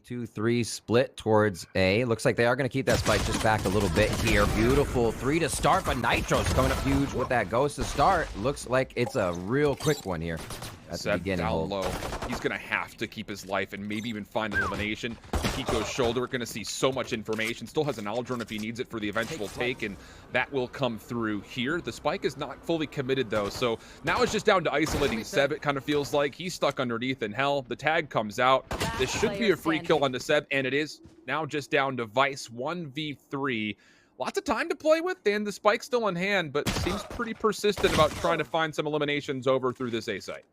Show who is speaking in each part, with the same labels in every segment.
Speaker 1: 2-3 split towards A. Looks like they are going to keep that spike just back a little bit here. Beautiful 3 to start, but Nitro's coming up huge with that ghost to start. Looks like it's a real quick one here at the beginning.
Speaker 2: Down low. He's going to have to keep his life and maybe even find elimination. Hiko's shoulder, going to see so much information. Still has a knowledge run if he needs it for the eventual take, and that will come through here. The spike is not fully committed, though, so now it's just down to isolating Seb. It kind of feels like he's stuck underneath in hell. The tag comes out. This should be a free kill on the Seb, and it is. Now just down to Vice 1v3. Lots of time to play with, and the spike's still in hand, but seems pretty persistent about trying to find some eliminations over through this A site.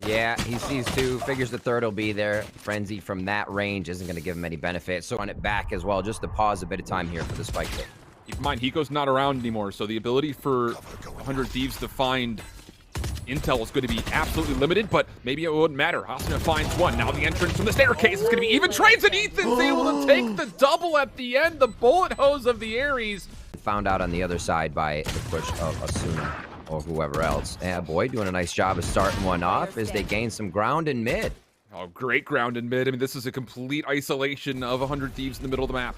Speaker 1: Yeah, he sees 2, figures the third will be there. Frenzy from that range isn't going to give him any benefit, so run it back as well, just to pause a bit of time here for the spike hit.
Speaker 2: Keep in mind, Hiko's not around anymore, so the ability for 100 Thieves to find intel is going to be absolutely limited, but maybe it wouldn't matter. Asuna finds one. Now the entrance from the staircase is going to be even trades, and Ethan's able to take the double at the end. The bullet hose of the Ares.
Speaker 1: Found out on the other side by the push of Asuna or whoever else. And boy, doing a nice job of starting one off as they gain some ground in mid.
Speaker 2: Oh, great ground in mid. I mean, this is a complete isolation of 100 Thieves in the middle of the map.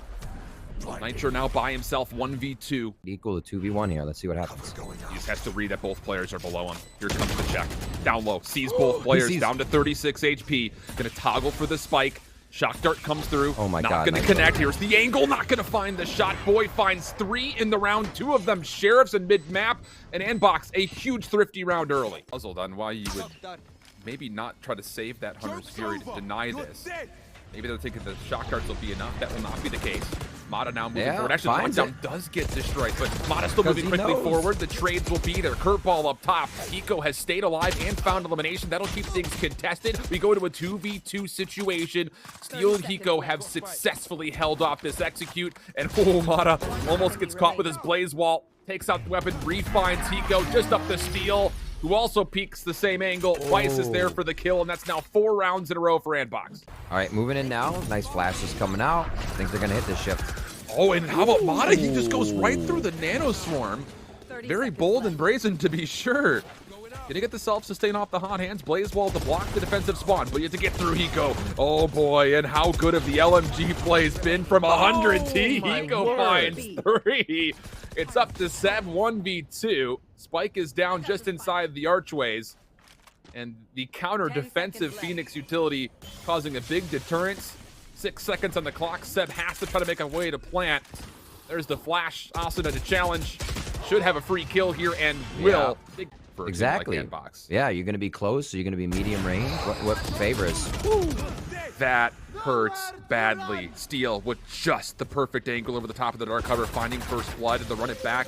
Speaker 2: Nitro now by himself, 1v2.
Speaker 1: Equal to 2v1 here. Let's see what happens.
Speaker 2: He just has to read that both players are below him. Here comes the check. Down low. Sees both players. Down to 36 HP. Gonna toggle for the spike. Shock dart comes through.
Speaker 1: Oh my God.
Speaker 2: Not gonna connect. Here's the angle. Not gonna find the shot. Boy finds 3 in the round. 2 of them sheriffs in mid-map. And Andbox, a huge thrifty round early. Puzzled on why you would maybe not try to save that Hunter's Fury to deny this. Maybe they're thinking the shock darts will be enough. That will not be the case. Mada now moving forward. Actually, the down does get destroyed, but Mada still moving quickly forward. The trades will be there. Curveball up top. Hiko has stayed alive and found elimination. That'll keep things contested. We go to a 2v2 situation. Steel and Hiko have successfully held off this execute, and Mada almost gets caught with his blaze wall. Takes out the weapon, refines Hiko just up the Steel, who also peeks the same angle. Vice is there for the kill, and that's now 4 rounds in a row for Andbox.
Speaker 1: All right, moving in now. Nice flashes coming out. I think they're going to hit this shift.
Speaker 2: Oh, and how about Mada? He just goes right through the nano swarm. Very bold and brazen, to be sure. Gonna get the self-sustain off the hot hands. Blaze wall to block the defensive spawn, but you have to get through Hiko. Oh boy, and how good have the LMG plays been from 100 T. Hiko finds 3. It's up to Seb 1v2. Spike is down just inside the archways. And the counter defensive Phoenix utility causing a big deterrence. 6 seconds on the clock. Seb has to try to make a way to plant. There's the flash. Asuna to challenge. Should have a free kill here and will.
Speaker 1: Yeah. Exactly.
Speaker 2: Like
Speaker 1: yeah, you're going to be close, so you're going to be medium range. What favors?
Speaker 2: That hurts badly. Steel with just the perfect angle over the top of the dark cover, finding first blood, and the run it back.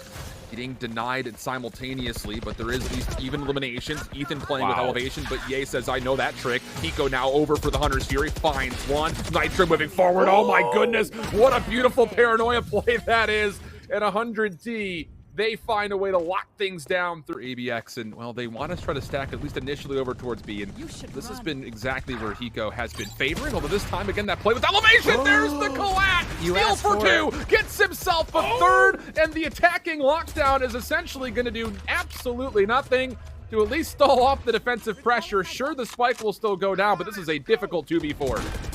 Speaker 2: Getting denied it simultaneously, but there is at least even eliminations. Ethan playing with elevation, but Ye says, I know that trick. Hiko now over for the Hunter's Fury, finds one. Nitro moving forward. Oh my goodness, what a beautiful paranoia play that is. And 100T, they find a way to lock things down through ABX, and well, they want to try to stack at least initially over towards B, and this has been exactly where Hiko has been favoring, although this time, again, that play with elevation, there's the collapse! Steel for 2, gets himself a third, and the attacking lockdown is essentially going to do absolutely nothing to at least stall off the defensive pressure. Sure, the spike will still go down, but this is a difficult 2v4.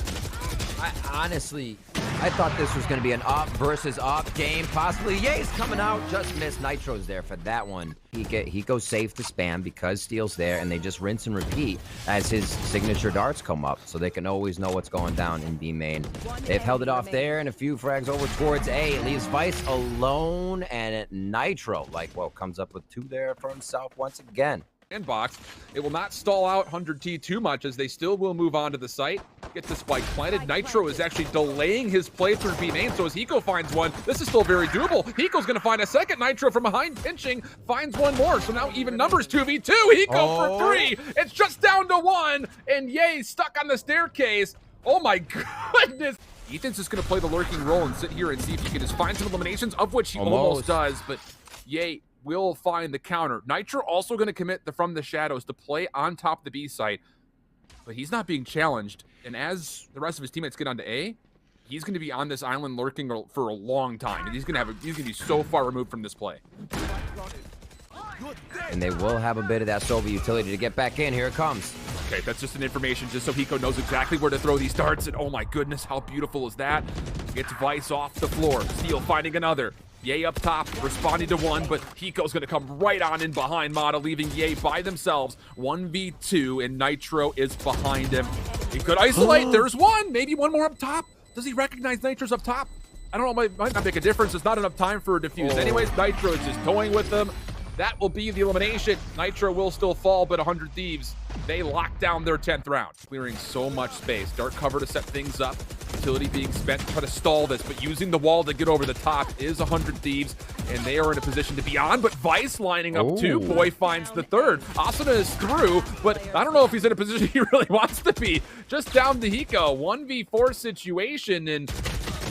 Speaker 1: Honestly, I thought this was going to be an op versus op game. Possibly Ye's coming out. Just missed. Nitro's there for that one. He goes safe to spam because Steel's there, and they just rinse and repeat as his signature darts come up, so they can always know what's going down in B main. They've held it off there, and a few frags over towards A. It leaves Vice alone, and Nitro, comes up with 2 there for himself once again.
Speaker 2: Andbox, it will not stall out 100T too much as they still will move on to the site. Get the spike planted. Nitro is actually delaying his playthrough B main, so as Hiko finds one, this is still very doable. Hiko's going to find a second. Nitro from behind pinching finds one more, so now even numbers 2v2. Hiko for 3. It's just down to 1, and Ye stuck on the staircase. Oh my goodness. Ethan's just going to play the lurking role and sit here and see if he can just find some eliminations, of which he almost does, but Ye will find the counter. Nitro also going to commit the from the shadows to play on top of the B site, but he's not being challenged. And as the rest of his teammates get onto A, he's going to be on this island lurking for a long time. And he's going to be so far removed from this play.
Speaker 1: And they will have a bit of that Sova utility to get back in. Here it comes.
Speaker 2: Okay, that's just an information just so Hiko knows exactly where to throw these darts. And oh my goodness, how beautiful is that? Gets Vice off the floor. Steel finding another. Ye up top, responding to one, but Hiko's gonna come right on in behind Mada, leaving Ye by themselves. 1v2, and Nitro is behind him. He could isolate. There's one, maybe one more up top. Does he recognize Nitro's up top? I don't know, might not make a difference. It's not enough time for a defuse. Anyways, Nitro is just toying with them. That will be the elimination. Nitro will still fall, but 100 Thieves, they lock down their 10th round. Clearing so much space. Dark cover to set things up. Utility being spent to try to stall this, but using the wall to get over the top is 100 Thieves, and they are in a position to be on, but Vice lining up too. Boy finds the third. Asuna is through, but I don't know if he's in a position he really wants to be. Just down to Hiko. 1v4 situation, and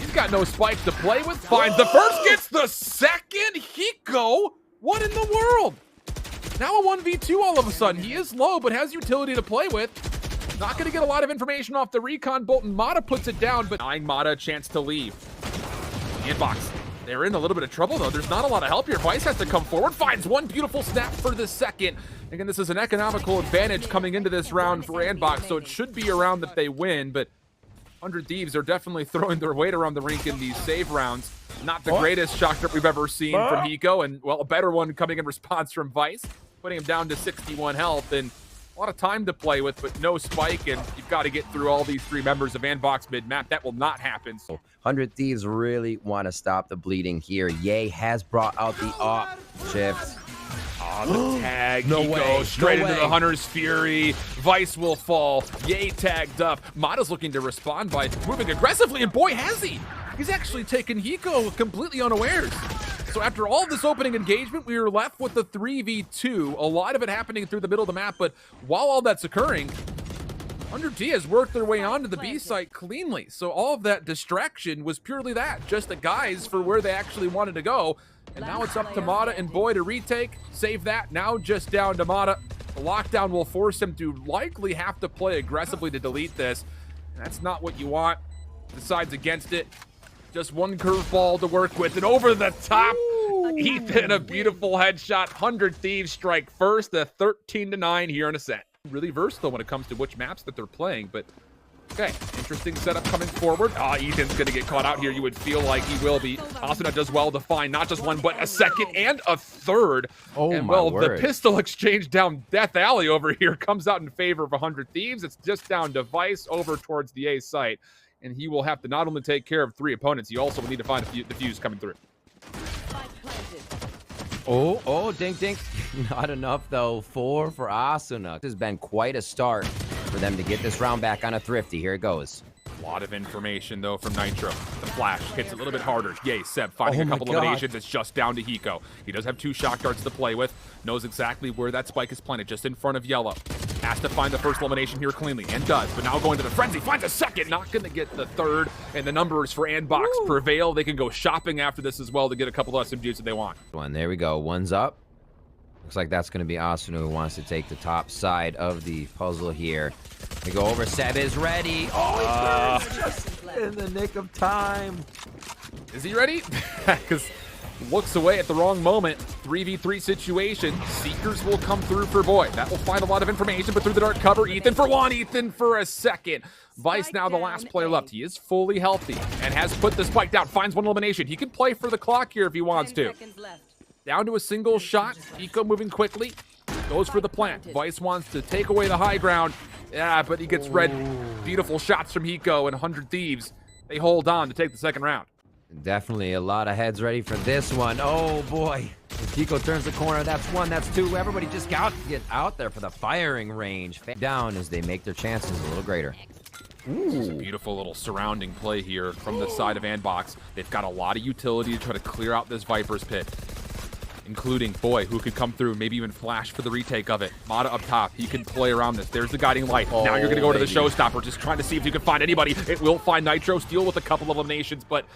Speaker 2: he's got no spike to play with. Finds the first, gets the second. Hiko, what in the world? Now a 1v2 all of a sudden. He is low, but has utility to play with. Not going to get a lot of information off the recon bolt, and Mada puts it down, but denying Mada a chance to leave. Andbox, they're in a little bit of trouble, though. There's not a lot of help here. Vice has to come forward, finds one beautiful snap for the second. Again, this is an economical advantage coming into this round for Andbox, so it should be a round that they win, but 100 Thieves are definitely throwing their weight around the rink in these save rounds. Not the greatest shock that we've ever seen from Hiko, and, well, a better one coming in response from Vice, putting him down to 61 health, and a lot of time to play with, but no spike, and you've got to get through all these three members of Andbox mid-map. That will not happen.
Speaker 1: 100 Thieves really want to stop the bleeding here. Ye has brought out the op shift.
Speaker 2: The tag.
Speaker 1: No
Speaker 2: Hiko
Speaker 1: way.
Speaker 2: straight
Speaker 1: No
Speaker 2: into
Speaker 1: way.
Speaker 2: the Hunter's Fury. Vice will fall. Ye tagged up. Mada's looking to respond by moving aggressively, and boy, has he. He's actually taken Hiko completely unawares. So after all this opening engagement, we were left with the 3v2. A lot of it happening through the middle of the map, but while all that's occurring, 100 T has worked their way onto the B site cleanly. So all of that distraction was purely that, just the guys for where they actually wanted to go. And now it's up to Mada and Boy to retake, save that. Now just down to Mada. The lockdown will force him to likely have to play aggressively to delete this. And that's not what you want. Decides against it. Just one curveball to work with, and over the top, Ethan, a beautiful headshot. 100 Thieves strike first, a 13-9 here in a set. Really versatile when it comes to which maps that they're playing, but okay, interesting setup coming forward. Ethan's gonna get caught out here. You would feel like he will be. Asuna does well to find not just one, but a second and a third. And well, the pistol exchange down Death Alley over here comes out in favor of 100 Thieves. It's just down to Vice over towards the A site. And he will have to not only take care of 3 opponents, he also will need to find the fuse coming through.
Speaker 1: Oh, dink, dink. Not enough, though. 4 for Asuna. This has been quite a start for them to get this round back on a thrifty. Here it goes.
Speaker 2: A lot of information, though, from Nitro. The flash hits a little bit harder. Yay, Seb finding a couple eliminations. It's just down to Hiko. He does have 2 shock darts to play with. Knows exactly where that spike is planted, just in front of Yellow. Has to find the first elimination here cleanly, and does. But now going to the frenzy, finds a second. Not going to get the third. And the numbers for Andbox prevail. They can go shopping after this as well to get a couple of SMGs that they want.
Speaker 1: There we go. One's up. Looks like that's going to be Asuna who wants to take the top side of the puzzle here. We go over. Seb is ready. Oh, he turns just in the nick of time.
Speaker 2: Is he ready? Because looks away at the wrong moment. 3v3 situation. Seekers will come through for Boy. That will find a lot of information, but through the dark cover, Ethan for one, Ethan for a second. Vice now the last player left. He is fully healthy and has put the spike down. Finds one elimination. He can play for the clock here if he wants to. Down to a single shot. Hiko moving quickly. Goes for the plant. Vice wants to take away the high ground. Yeah, but he gets red. Beautiful shots from Hiko and 100 Thieves. They hold on to take the second round.
Speaker 1: Definitely a lot of heads ready for this one. Oh, boy. If Hiko turns the corner, that's 1, that's 2. Everybody just get out there for the firing range. Down as they make their chances a little greater.
Speaker 2: It's a beautiful little surrounding play here from the side of Andbox. They've got a lot of utility to try to clear out this Viper's pit, including Boy, who could come through, maybe even flash for the retake of it. Mada up top, he can play around this. There's the guiding light. Now you're gonna go to the showstopper, just trying to see if you can find anybody. It will find Nitro, Steel with a couple of eliminations, but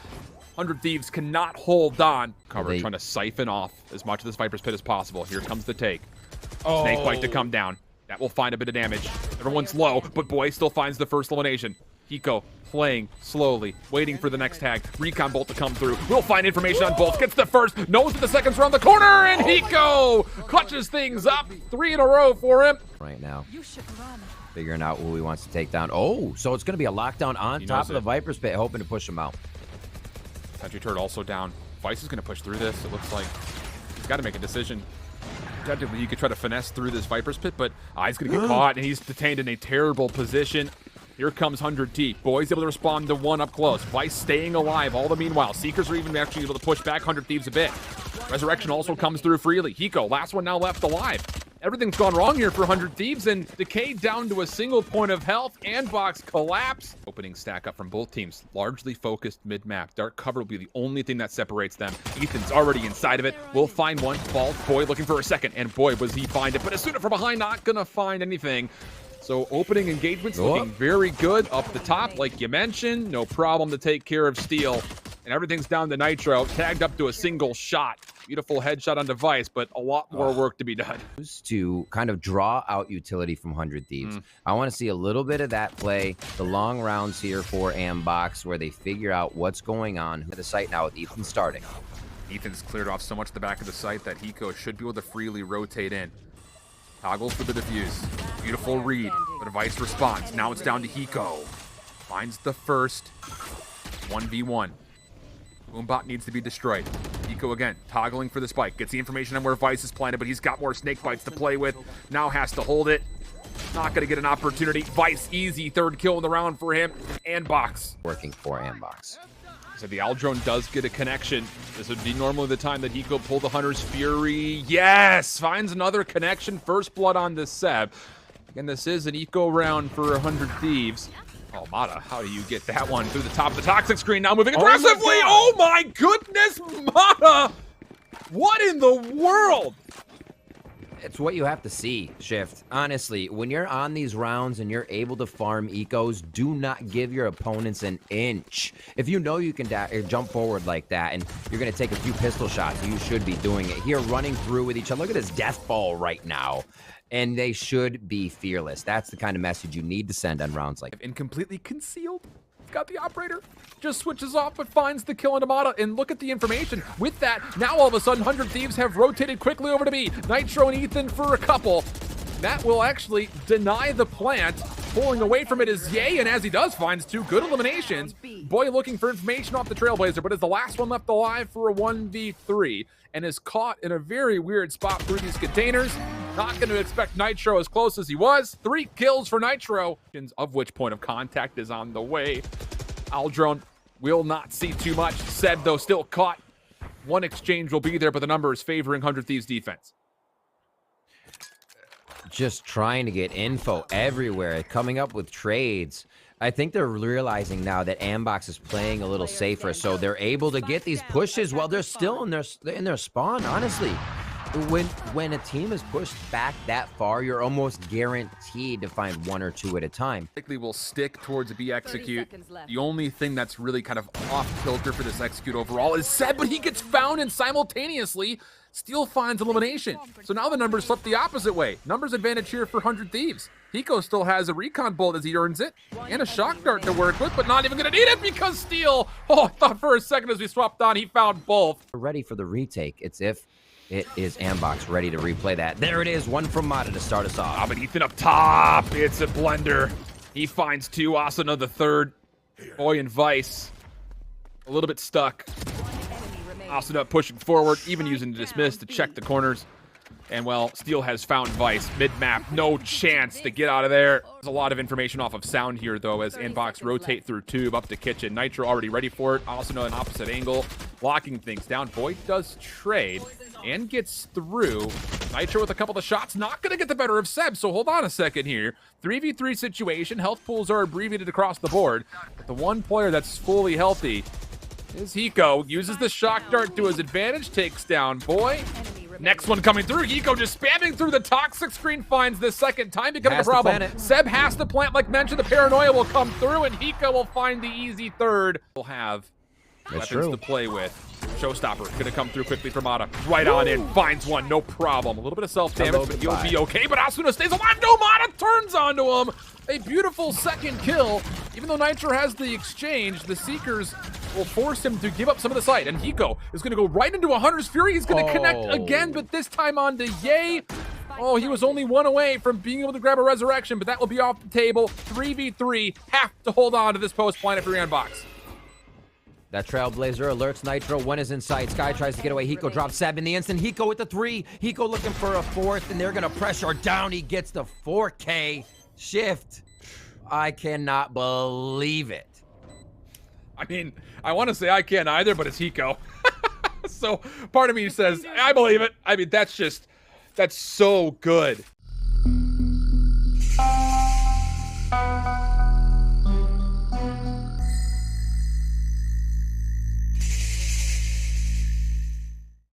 Speaker 2: 100 Thieves cannot hold on. Cover trying to siphon off as much of this Viper's pit as possible. Here comes the take. Snake bite to come down. That will find a bit of damage. Everyone's low, but Boy still finds the first elimination. Hiko playing slowly, waiting for the next tag. Recon bolt to come through. We'll find information on both. Gets the first, knows that the second's around the corner, and Hiko clutches things up. 3 in a row for him.
Speaker 1: Right now, figuring out who he wants to take down. Oh, so it's going to be a lockdown on top of the Viper's pit, hoping to push him out.
Speaker 2: Sentry turret also down. Vice is going to push through this. It looks like he's got to make a decision. Objectively, you could try to finesse through this Viper's pit, but he's going to get caught, and he's detained in a terrible position. Here comes 100T. Boy's able to respond to one up close. Vice staying alive all the meanwhile. Seekers are even actually able to push back 100 Thieves a bit. Resurrection also comes through freely. Hiko, last one now left alive. Everything's gone wrong here for 100 Thieves, and Decay down to a single point of health. Andbox collapse. Opening stack up from both teams. Largely focused mid-map. Dark cover will be the only thing that separates them. Ethan's already inside of it. We'll find one. Falls. Boy looking for a second, and boy, was he find it. But Asuna from behind, not gonna find anything. So opening engagements looking very good up the top, like you mentioned. No problem to take care of Steel. And everything's down to Nitro, tagged up to a single shot. Beautiful headshot on device, but a lot more work to be done.
Speaker 1: To kind of draw out utility from 100 Thieves. I want to see a little bit of that play. The long rounds here for Andbox, where they figure out what's going on at the site now with Ethan starting.
Speaker 2: Ethan's cleared off so much at the back of the site that Hiko should be able to freely rotate in. Toggles for the defuse. Beautiful read. The device responds. Now it's down to Hiko. Finds the first. 1v1. Boombot needs to be destroyed. Hiko again, toggling for the spike. Gets the information on where Vice is planted, but he's got more snake bites to play with. Now has to hold it. Not going to get an opportunity. Vice, easy. Third kill in the round for him. Andbox.
Speaker 1: Working for Andbox.
Speaker 2: So the Aldrone does get a connection. This would be normally the time that Hiko pulled the Hunter's Fury. Yes! Finds another connection. First blood on the Seb. Again, this is an eco round for 100 Thieves. Oh, Mada, how do you get that one through the top of the toxic screen? Now moving aggressively. Oh my goodness, Mada! What in the world?
Speaker 1: It's what you have to see, Shift. Honestly, when you're on these rounds and you're able to farm ecos, do not give your opponents an inch. If you know you can jump forward like that and you're going to take a few pistol shots, you should be doing it. Here, running through with each other. Look at this death ball right now. And they should be fearless. That's the kind of message you need to send on rounds like that.
Speaker 2: And completely concealed. Got the operator. Just switches off, but finds the kill on Mada. And look at the information. With that, now all of a sudden, 100 Thieves have rotated quickly over to B. Nitro and Ethan for a couple. That will actually deny the plant. Pulling away from it is Ye, and as he does, finds 2 good eliminations. Boy looking for information off the Trailblazer, but is the last one left alive for a 1v3. And is caught in a very weird spot through these containers. Not going to expect Nitro as close as he was. 3 kills for Nitro, of which point of contact is on the way. Aldrone will not see too much. Said, though, still caught. One exchange will be there, but the number is favoring 100 Thieves defense.
Speaker 1: Just trying to get info everywhere, coming up with trades. I think they're realizing now that Andbox is playing a little safer, so they're able to get these pushes while they're still in their spawn, honestly. When a team is pushed back that far, you're almost guaranteed to find 1 or 2 at a time.
Speaker 2: Likely will stick towards a B execute. The only thing that's really kind of off kilter for this execute overall is Seb, but he gets found, and simultaneously Steel finds elimination. So now the numbers flip the opposite way. Numbers advantage here for 100 Thieves. Hiko still has a recon bolt as he earns it, and a shock dart to work with, but not even gonna need it because Steel, oh, I thought for a second as we swapped on, he found both.
Speaker 1: Ready for the retake. It's if it is Andbox ready to replay that. There it is, one from Mada to start us off.
Speaker 2: But Ethan up top, it's a blender. He finds 2, Asuna the third. Boy and Vice, a little bit stuck. Asuna pushing forward, even using the dismiss to check the corners. And, well, Steel has found Vice. Mid-map, no chance to get out of there. There's a lot of information off of sound here, though, as Andbox rotate through tube up to kitchen. Nitro already ready for it. Also an opposite angle, locking things down. Boyd does trade and gets through. Nitro with a couple of shots, not going to get the better of Seb, so hold on a second here. 3v3 situation, health pools are abbreviated across the board. But the one player that's fully healthy is Hiko. Uses the shock dart to his advantage, takes down Boy. Next one coming through. Hiko just spamming through the toxic screen, finds the second time, becoming a problem. Seb has to plant, like mentioned. The paranoia will come through, and Hiko will find the easy third. We'll have weapons to play with. Showstopper gonna come through quickly for Mada. Right on in, finds one, no problem. A little bit of self-damage, but he'll be okay. But Asuna stays alive. No, Mada turns onto him. A beautiful second kill. Even though Nitro has the exchange, the Seekers will force him to give up some of the site. And Hiko is going to go right into a Hunter's Fury. He's going to connect again, but this time on to Ye. Oh, he was only one away from being able to grab a resurrection, but that will be off the table. 3v3, have to hold on to this post planet for Andbox.
Speaker 1: That Trailblazer alerts Nitro. One is in sight. Sky tries to get away. Hiko drops 7 the instant. Hiko with the 3. Hiko looking for a 4th, and they're going to pressure down. He gets the 4K shift. I cannot believe it.
Speaker 2: I mean, I want to say I can't either, but it's Hiko. So part of me says, I believe it. I mean, that's so good.